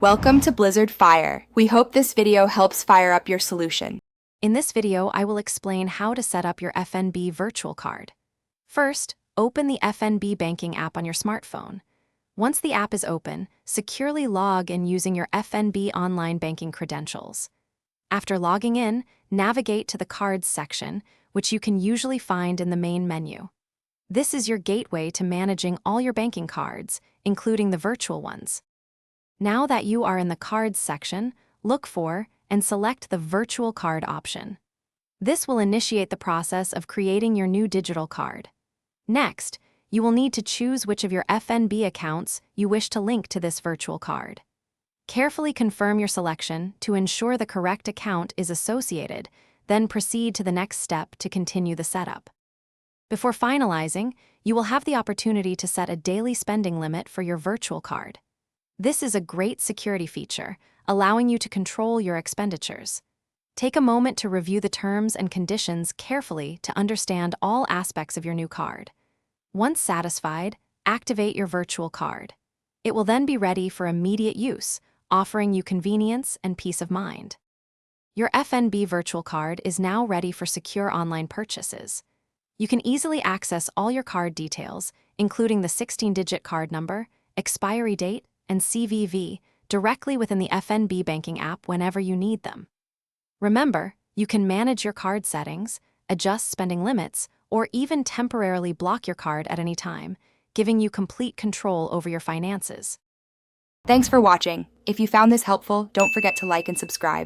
Welcome to Blizzard Fire. We hope this video helps fire up your solution. In this video, I will explain how to set up your FNB virtual card. First, open the FNB banking app on your smartphone. Once the app is open, securely log in using your FNB online banking credentials. After logging in, navigate to the Cards section, which you can usually find in the main menu. This is your gateway to managing all your banking cards, including the virtual ones. Now that you are in the Cards section, look for and select the Virtual Card option. This will initiate the process of creating your new digital card. Next, you will need to choose which of your FNB accounts you wish to link to this virtual card. Carefully confirm your selection to ensure the correct account is associated, then proceed to the next step to continue the setup. Before finalizing, you will have the opportunity to set a daily spending limit for your virtual card. This is a great security feature, allowing you to control your expenditures. Take a moment to review the terms and conditions carefully to understand all aspects of your new card. Once satisfied, activate your virtual card. It will then be ready for immediate use, offering you convenience and peace of mind. Your FNB virtual card is now ready for secure online purchases. You can easily access all your card details, including the 16-digit card number, expiry date, and CVV, directly within the FNB banking app whenever you need them. Remember, you can manage your card settings, adjust spending limits, or even temporarily block your card at any time, giving you complete control over your finances. Thanks for watching. If you found this helpful, don't forget to like and subscribe.